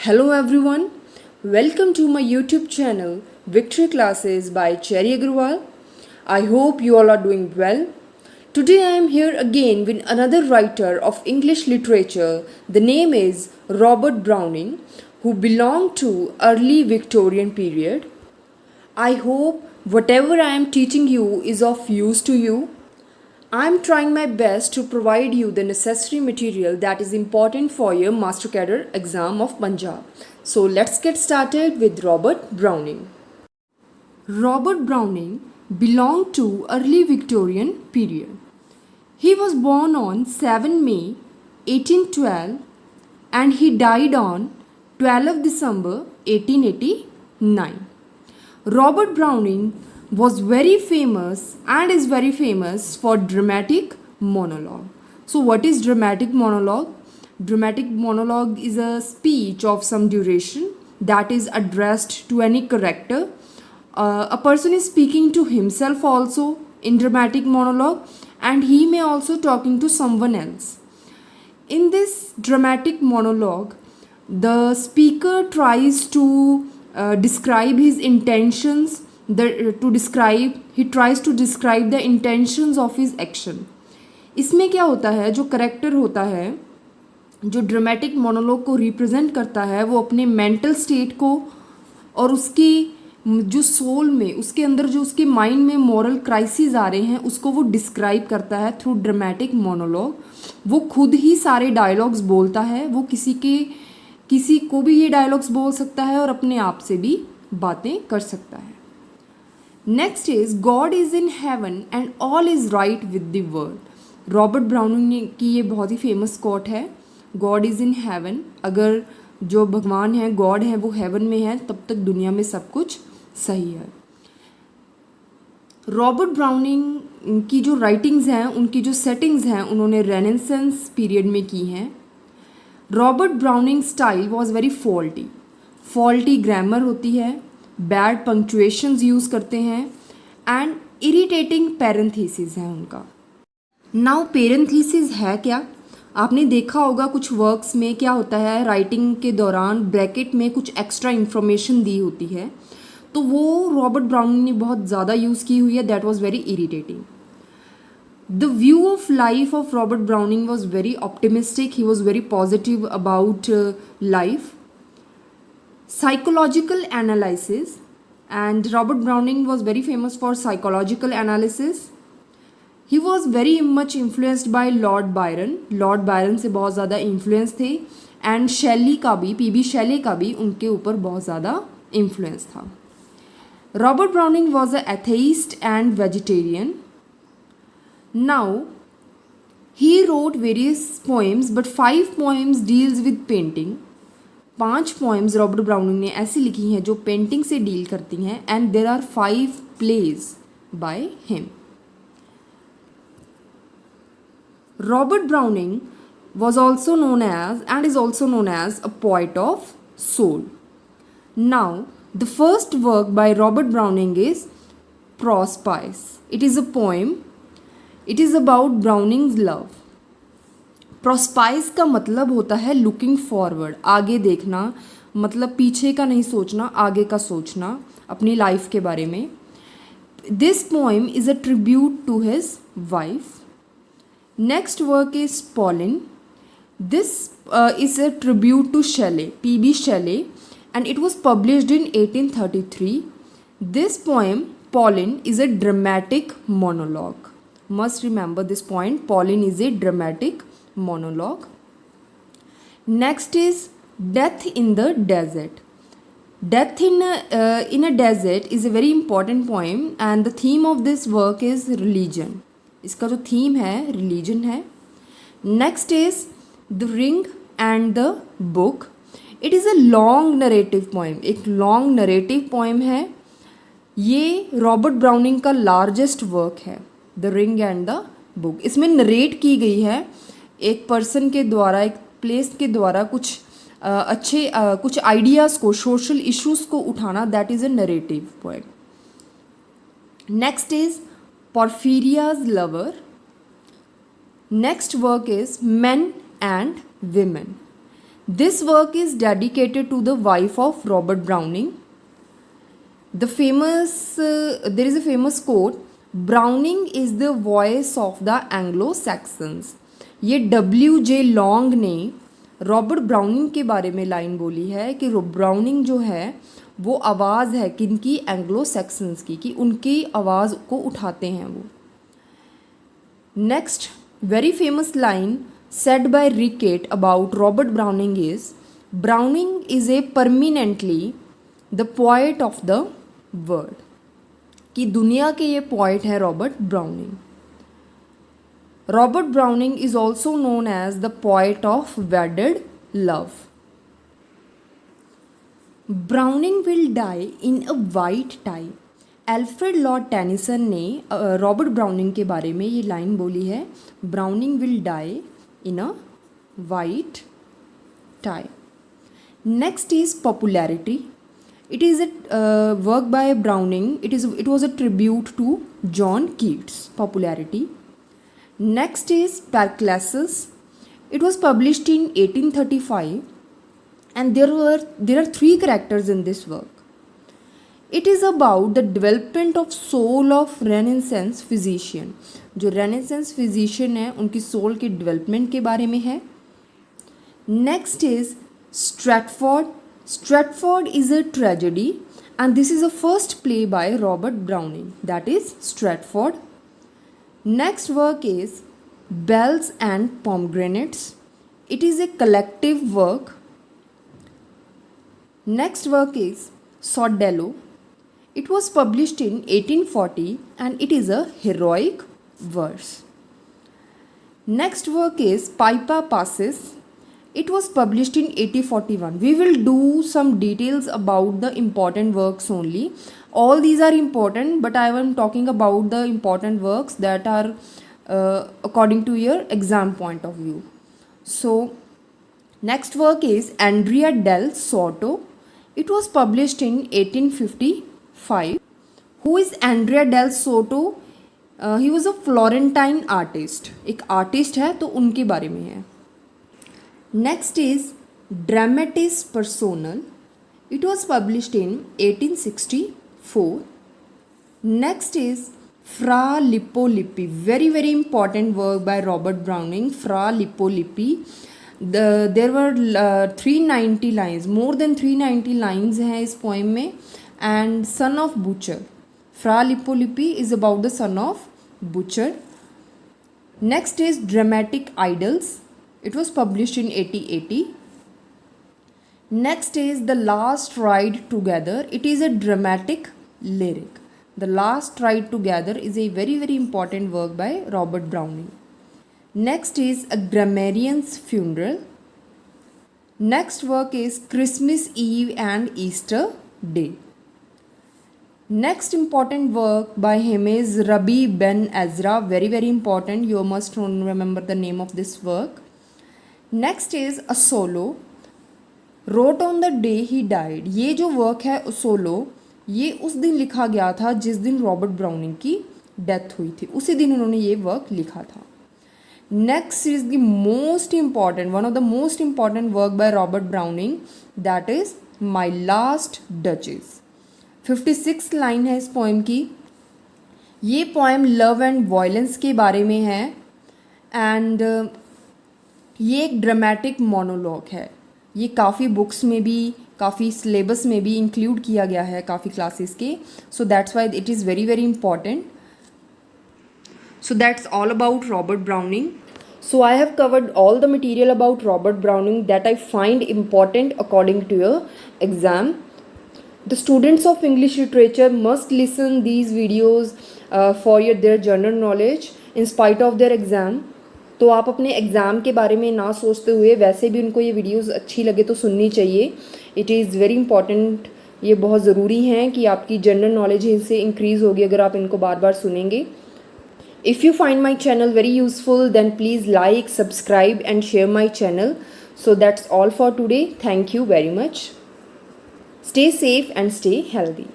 Hello everyone, welcome to my YouTube channel Victory Classes by Cherry Agrawal. I hope you all are doing well. Today I am here again with another writer of English literature. The name is Robert Browning, who belonged to early Victorian period. I hope whatever I am teaching you is of use to you. I am trying my best to provide you the necessary material that is important for your Master Cadre exam of Punjab. So let's get started with Robert Browning. Robert Browning belonged to early Victorian period. He was born on 7 May 1812 and he died on 12 December 1889. Robert Browning was very famous and is very famous for dramatic monologue. So what is dramatic monologue? Dramatic monologue is a speech of some duration that is addressed to any character. A person is speaking to himself also in dramatic monologue, and he may also talking to someone else. In this dramatic monologue, the speaker tries to describe his intentions. He tries to describe the intentions of his action. इसमें क्या होता है, जो character होता है जो dramatic monologue को represent करता है, वो अपने मेंटल स्टेट को और उसकी जो सोल में, उसके अंदर जो उसके माइंड में मॉरल क्राइसिस आ रहे हैं, उसको वो डिस्क्राइब करता है थ्रू ड्रामेटिक मोनोलॉग. वो खुद ही सारे डायलॉग्स बोलता है. वो किसी को भी ये डायलॉग्स बोल सकता है और अपने आप से भी बातें कर सकता है. Next is God is in heaven and all is right with the world. Robert browning की ये बहुत ही फेमस कोट है. गॉड इज़ इन हेवन, अगर जो भगवान है, गॉड है, वो हेवन में है, तब तक दुनिया में सब कुछ सही है. रॉबर्ट ब्राउनिंग की जो राइटिंग्स हैं, उनकी जो सेटिंग्स हैं, उन्होंने रेनेसेंस पीरियड में की हैं. Robert browning style was very faulty grammar होती है, बैड पंक्चुएशंस यूज़ करते हैं एंड इरिटेटिंग पैरेंथेसिस है उनका. नाउ पैरेंथेसिस है क्या? आपने देखा होगा कुछ वर्क्स में क्या होता है, राइटिंग के दौरान ब्रैकेट में कुछ एक्स्ट्रा इन्फॉर्मेशन दी होती है, तो वो रॉबर्ट ब्राउनिंग ने बहुत ज़्यादा यूज़ की हुई है. That was very irritating. The view of life of Robert Browning was very optimistic. He was very positive about life. Psychological analysis, and Robert Browning was very famous for psychological analysis. He was very much influenced by Lord Byron. Lord Byron से बहुत ज़्यादा influence थे, and शेली का भी, PB शेली का भी उनके ऊपर बहुत ज़्यादा इन्फ्लुएंस था. Robert browning was a atheist and vegetarian. Now, he wrote various poems, but 5 poems deals with painting. 5 poems Robert browning ने ऐसी लिखी हैं जो पेंटिंग से डील करती हैं, and there are 5 plays by him. Robert Browning was also known as and is also known as a poet of soul. Now, the first work by Robert Browning is Prospice. It is a poem. It is about Browning's love. Prospice का मतलब होता है looking forward, आगे देखना, मतलब पीछे का नहीं सोचना, आगे का सोचना अपनी लाइफ के बारे में. This poem is a tribute to his wife. Next work is Pauline. This is a tribute to Shelley, P.B. Shelley, and it was published in 1833. This poem, Pauline, is a dramatic monologue. Must remember this point. Pauline is a dramatic monologue. Next is Death in the Desert. Death in a Desert is a very important poem, and the theme of this work is religion. इसका जो theme है religion है. Next is the ring and the book. It is a long narrative poem. एक long narrative poem है. ये Robert browning का largest work है, the ring and the book. इसमें नरेट की गई है एक पर्सन के द्वारा, एक प्लेस के द्वारा कुछ कुछ आइडियाज़ को, सोशल इश्यूज़ को उठाना. That is a narrative poem. Next is Porphyria's Lover. Next work is Men and Women. This work is dedicated to the wife of Robert Browning. There is a famous quote, Browning is the voice of the Anglo-Saxons. ये W.J. Long ने Robert Browning के बारे में line बोली है कि browning जो है वो आवाज़ है किनकी, एंग्लो सैक्सन्स की, कि उनकी आवाज़ को उठाते हैं वो. Next very famous line said by Rickett about Robert Browning is, Browning is a permanently the poet of the world. कि दुनिया के ये पोइट है Robert Browning. Robert Browning is also known as the poet of wedded love. Browning will die in a white tie. Alfred Lord Tennyson ने Robert Browning के बारे में ये लाइन बोली है, Browning will die in a white tie. Next is popularity. It is a work by Browning. It was a tribute to John Keats. Popularity. Next is Paracelsus. It was published in 1835, and there are 3 characters in this work. It is about the development of soul of Renaissance physician. जो Renaissance physician है उनकी soul के development के बारे में है. Next is Stratford. Stratford is a tragedy, and this is the first play by Robert Browning. That is Stratford. Next work is Bells and Pomegranates. It is a collective work. Next work is Sordello. It was published in 1840 and it is a heroic verse. Next work is Pippa Passes. It was published in 1841. We will do some details about the important works only. All these are important, but I am talking about the important works that are according to your exam point of view. So, next work is Andrea del Soto. It was published in 1855. Who is Andrea del Soto? He was a Florentine artist. एक artist है तो उनके बारे में है. Next is Dramatis Personae. It was published in 1864. Next is Fra Lippo Lippi. Very very important work by Robert Browning. Fra Lippo Lippi. There were 390 lines. More than 390 lines हैं इस poem में. And Son of Butcher. Fra Lippo Lippi is about the son of Butcher. Next is Dramatic Idyls. It was published in 1880. Next is The Last Ride Together. It is a dramatic lyric. The Last Ride Together is a very very important work by Robert Browning. Next is A Grammarian's Funeral. Next work is Christmas Eve and Easter Day. Next important work by him is Rabbi Ben Ezra. Very very important. You must remember the name of this work. Next is A Solo. Wrote on the day he died. ये जो work है solo, ये उस दिन लिखा गया था जिस दिन रॉबर्ट ब्राउनिंग की डेथ हुई थी. उसी दिन उन्होंने ये वर्क लिखा था. Next is the most important, one of the most important work by Robert Browning, that is My Last Duchess. 56 line है इस पोएम की. ये पोएम लव एंड वायलेंस के बारे में है एंड ये एक ड्रामेटिक मोनोलॉग है. ये काफ़ी बुक्स में भी, काफ़ी सिलेबस में भी इंक्लूड किया गया है काफ़ी क्लासेस के. So that's why it is very very important. So that's all about Robert Browning. So I have covered all the material about Robert Browning that I find important according to your exam. The students of English literature must listen these videos for their general knowledge in spite of their exam. तो आप अपने exam के बारे में ना सोचते हुए वैसे भी उनको ये वीडियोस अच्छी लगे तो सुननी चाहिए. It is very important. ये बहुत ज़रूरी हैं कि आपकी जनरल नॉलेज इनसे इंक्रीज़ होगी अगर आप इनको बार बार सुनेंगे. If you find my channel very useful, then please like, subscribe and share my channel. So that's all for today. Thank you very much. Stay safe and stay healthy.